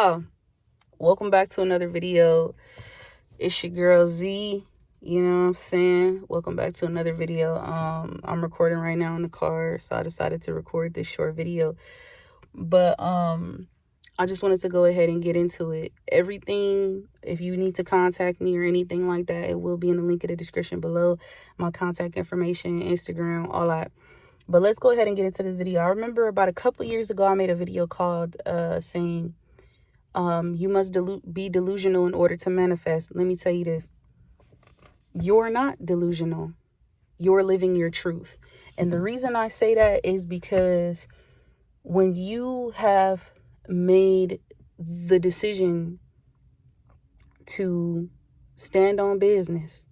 y'all? Welcome back to another video. It's your girl Z. You know what I'm saying? Welcome back to another video. I'm recording right now in the car, so I decided to record this short video. But I just wanted to go ahead and get into it. Everything, if you need to contact me or anything like that, it will be in the link in the description below. My contact information, Instagram, all that. But let's go ahead and get into this video. I remember about a couple years ago, I made a video called saying, you must be delusional in order to manifest. Let me tell you this. You're not delusional. You're living your truth. And the reason I say that is because when you have made the decision to stand on business,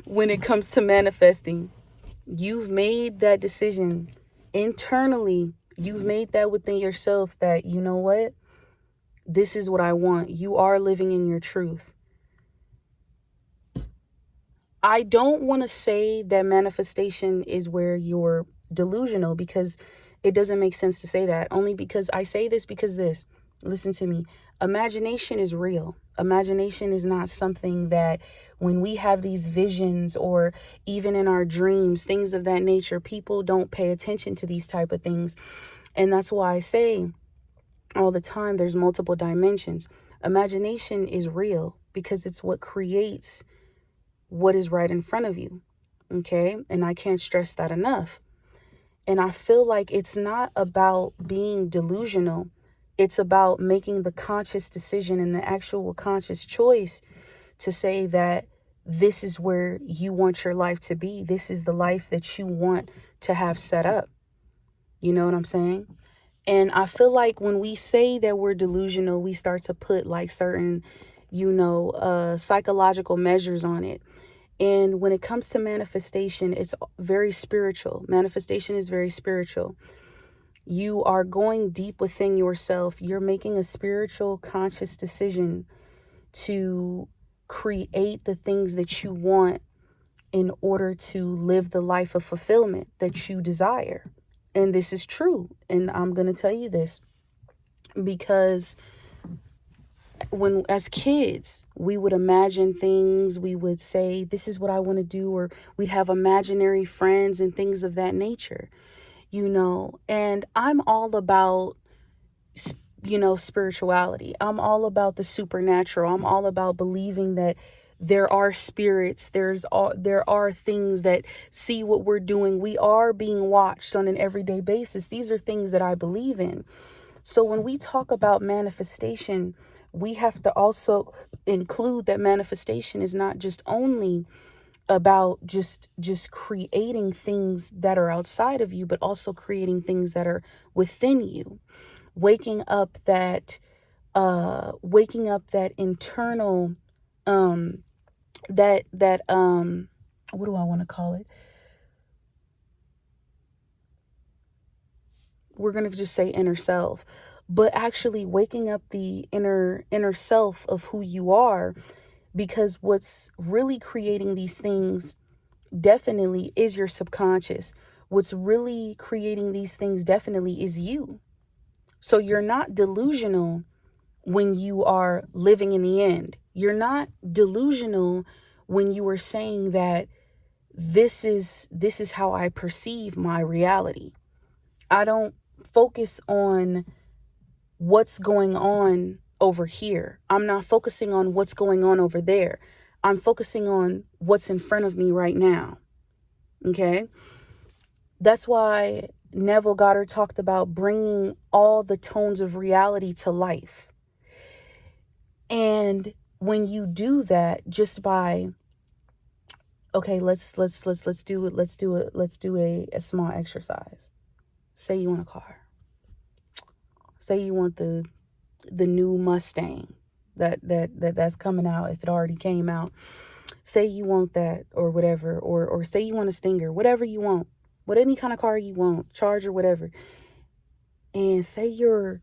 when it comes to manifesting, you've made that decision internally. You've made that within yourself that, you know what? This is what I want. You are living in your truth. I don't want to say that manifestation is where you're delusional, because it doesn't make sense to say that. Only because I say this because this. Listen to me. Imagination is real. Imagination is not something that when we have these visions or even in our dreams, things of that nature, people don't pay attention to these type of things. And that's why I say all the time, there's multiple dimensions. Imagination is real because it's what creates what is right in front of you. Okay. And I can't stress that enough. And I feel like it's not about being delusional. It's about making the conscious decision and the actual conscious choice to say that this is where you want your life to be. This is the life that you want to have set up. You know what I'm saying? And I feel like when we say that we're delusional, we start to put like certain, psychological measures on it. And when it comes to manifestation, it's very spiritual. Manifestation is very spiritual. You are going deep within yourself. You're making a spiritual, conscious decision to create the things that you want in order to live the life of fulfillment that you desire. And this is true. And I'm going to tell you this because when as kids, we would imagine things, we would say, this is what I want to do, or we'd have imaginary friends and things of that nature, and I'm all about, spirituality. I'm all about the supernatural. I'm all about believing that there are spirits. There are things that see what we're doing. We are being watched on an everyday basis. These are things that I believe in. So when we talk about manifestation, we have to also include that manifestation is not just only about just creating things that are outside of you, but also creating things that are within you. Waking up that internal, what do I want to call it? We're going to just say inner self, but actually waking up the inner self of who you are, because what's really creating these things definitely is your subconscious. What's really creating these things definitely is you. So you're not delusional when you are living in the end. You're not delusional when you are saying that this is how I perceive my reality. I don't focus on what's going on over here. I'm not focusing on what's going on over there. I'm focusing on what's in front of me right now. Okay? That's why Neville Goddard talked about bringing all the tones of reality to life. And when you do that, just by, okay, let's do a small exercise. Say you want a car. Say you want the new Mustang that's coming out, if it already came out. Say you want that or whatever, or say you want a Stinger, whatever you want, what any kind of car you want, Charger, whatever. And say you're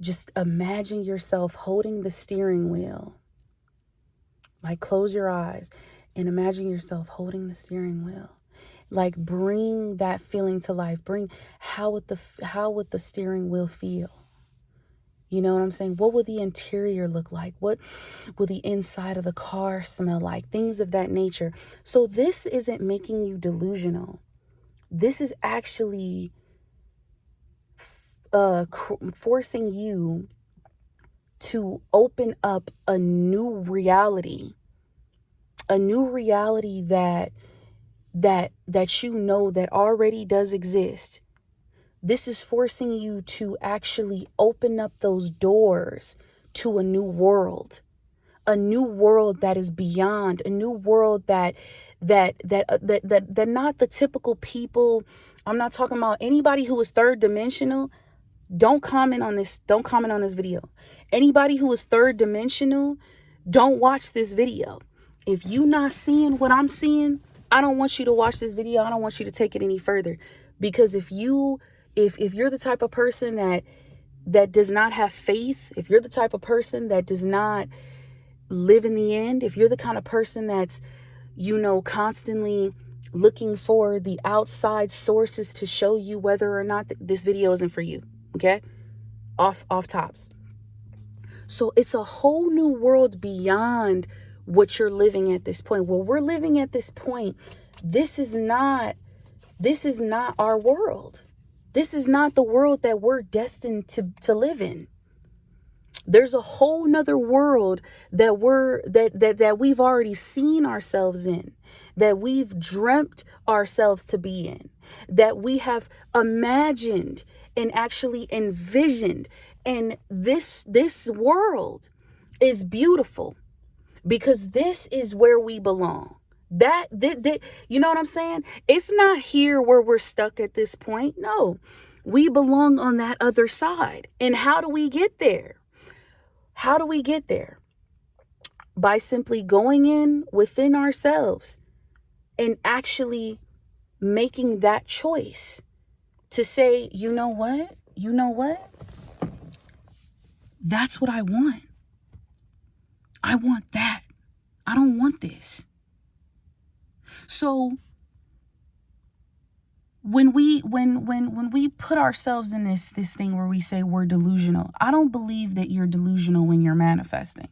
just imagine yourself holding the steering wheel. Like close your eyes and imagine yourself holding the steering wheel. Like bring that feeling to life. How would the steering wheel feel? You know what I'm saying? What will the interior look like? What will the inside of the car smell like? Things of that nature. So this isn't making you delusional. This is actually forcing you to open up a new reality that you know that already does exist. This is forcing you to actually open up those doors to a new world that is beyond, a new world that not the typical people. I'm not talking about anybody who is third dimensional. Don't comment on this. Don't comment on this video. Anybody who is third dimensional, don't watch this video. If you not seeing what I'm seeing, I don't want you to watch this video. I don't want you to take it any further. Because if you're the type of person that does not have faith, if you're the type of person that does not live in the end, if you're the kind of person that's, constantly looking for the outside sources to show you whether or not this video isn't for you, okay? Off tops. So it's a whole new world beyond what you're living at this point. Well, we're living at this point. This is not our world. This is not the world that we're destined to live in. There's a whole nother world that we've already seen ourselves in, that we've dreamt ourselves to be in, that we have imagined and actually envisioned. And this world is beautiful because this is where we belong. That you know what I'm saying? It's not here where we're stuck at this point. No, we belong on that other side. And how do we get there? How do we get there? By simply going in within ourselves and actually making that choice to say, you know what? That's what I want. I want that. I don't want this. So when we put ourselves in this thing where we say we're delusional, I don't believe that you're delusional when you're manifesting.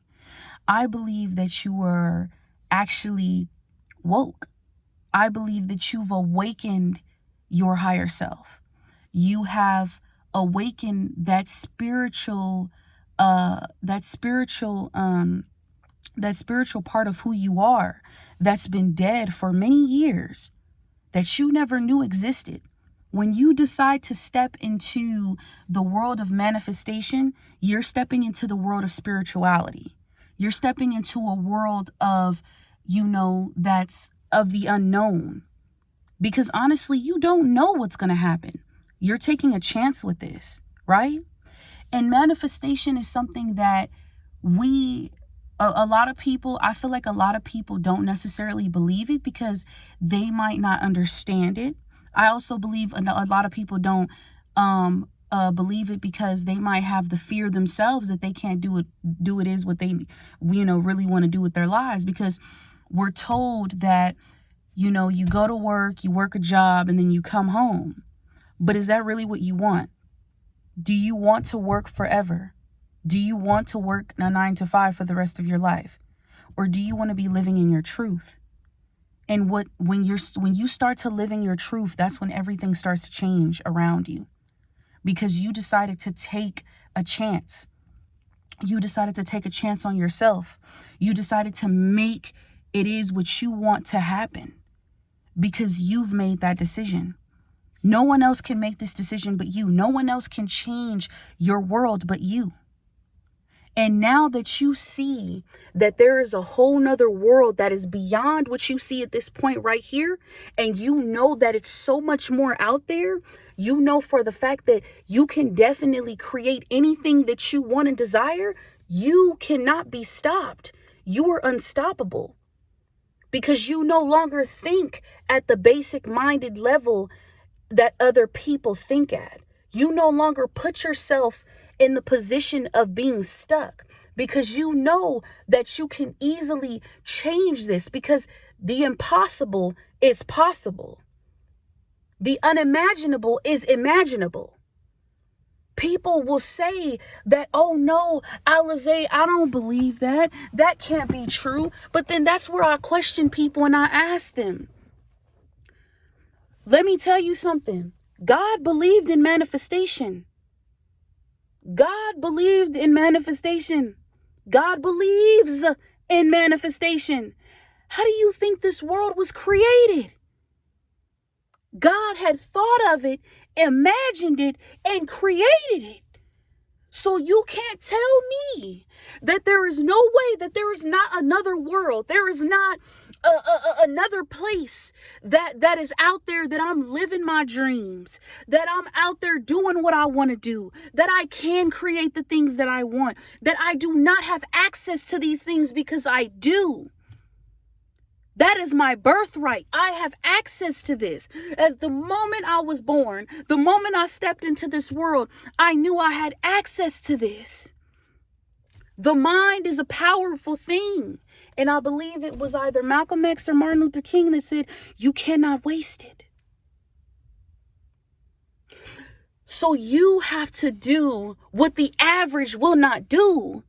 I believe that you are actually woke. I believe that you've awakened your higher self. You have awakened that spiritual part of who you are that's been dead for many years, that you never knew existed. When you decide to step into the world of manifestation, you're stepping into the world of spirituality. You're stepping into a world of, that's of the unknown. Because honestly, you don't know what's going to happen. You're taking a chance with this, right? And manifestation is something that a lot of people, I feel like a lot of people don't necessarily believe it because they might not understand it. I also believe a lot of people don't believe it because they might have the fear themselves that they can't do it is what they, really want to do with their lives. Because we're told that, you go to work, you work a job, and then you come home. But is that really what you want? Do you want to work forever? Do you want to work a 9 to 5 for the rest of your life? Or do you want to be living in your truth? And when you start to live in your truth, that's when everything starts to change around you. Because you decided to take a chance. You decided to take a chance on yourself. You decided to make it is what you want to happen. Because you've made that decision. No one else can make this decision but you. No one else can change your world but you. And now that you see that there is a whole nother world that is beyond what you see at this point right here, and you know that it's so much more out there, you know for the fact that you can definitely create anything that you want and desire, you cannot be stopped. You are unstoppable because you no longer think at the basic minded level that other people think at. You no longer put yourself in the position of being stuck because you know that you can easily change this because the impossible is possible. The unimaginable is imaginable People will say that, oh no, Alizé, I don't believe that. That can't be true. But then that's where I question people and I ask them, let me tell you something. God believed in manifestation. God believed in manifestation. God believes in manifestation. How do you think this world was created? God had thought of it, imagined it, and created it. So you can't tell me that there is no way, that there is not another world. There is not another place that is out there, that I'm living my dreams, that I'm out there doing what I want to do, that I can create the things that I want, that I do not have access to these things because I do. That is my birthright. I have access to this. As the moment I was born, the moment I stepped into this world, I knew I had access to this. The mind is a powerful thing. And I believe it was either Malcolm X or Martin Luther King that said, you cannot waste it. So you have to do what the average will not do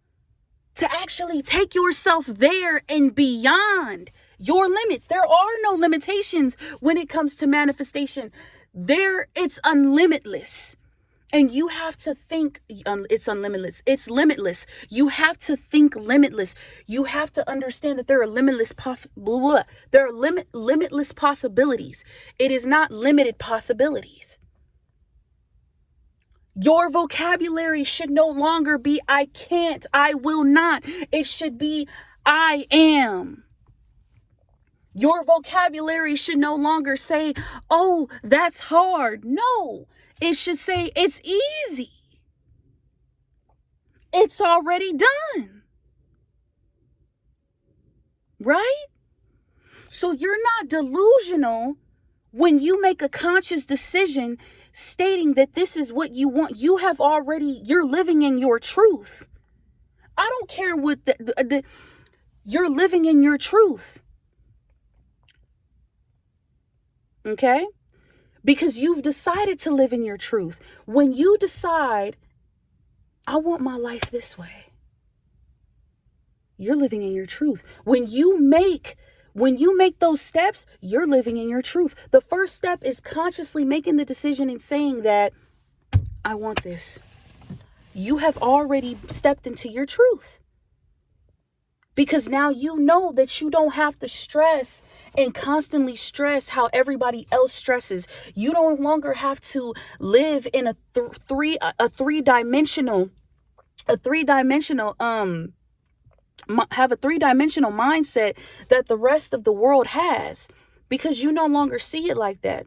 to actually take yourself there and beyond your limits. There are no limitations when it comes to manifestation. It's unlimitless. And you have to think it's unlimitless. It's limitless. You have to think limitless. You have to understand that there are limitless limitless possibilities. It is not limited possibilities. Your vocabulary should no longer be I can't, I will not. It should be I am. Your vocabulary should no longer say, oh, that's hard. No, it should say it's easy. It's already done. Right? So you're not delusional when you make a conscious decision stating that this is what you want. You're living in your truth. I don't care what you're living in your truth. Okay? Because you've decided to live in your truth. When you decide, I want my life this way, you're living in your truth. When you make those steps, you're living in your truth. The first step is consciously making the decision and saying that I want this. You have already stepped into your truth. Because now you know that you don't have to stress and constantly stress how everybody else stresses. You no longer have to live in a three-dimensional mindset that the rest of the world has, because you no longer see it like that.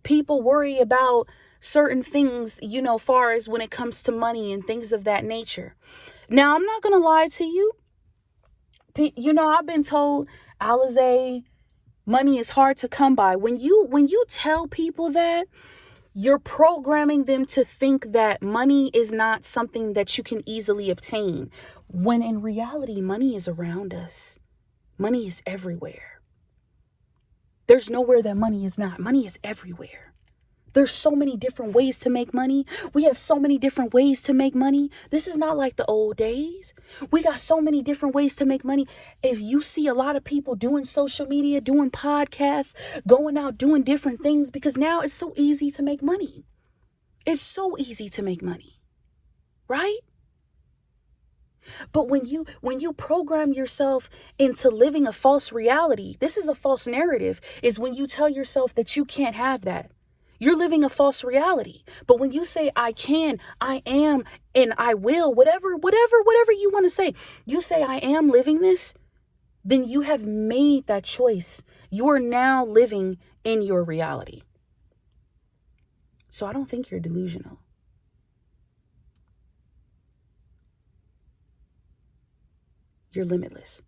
People worry about certain things, far as when it comes to money and things of that nature. Now, I'm not going to lie to you. I've been told, Alizé, money is hard to come by. When you tell people that, you're programming them to think that money is not something that you can easily obtain. When in reality, money is around us. Money is everywhere. There's nowhere that money is not. Money is everywhere. There's so many different ways to make money. We have so many different ways to make money. This is not like the old days. We got so many different ways to make money. If you see a lot of people doing social media, doing podcasts, going out, doing different things, because now it's so easy to make money. It's so easy to make money, right? But when you program yourself into living a false reality, this is a false narrative, is when you tell yourself that you can't have that. You're living a false reality. But when you say, I can, I am, and I will, whatever you want to say, you say, I am living this, then you have made that choice. You are now living in your reality. So I don't think you're delusional. You're limitless.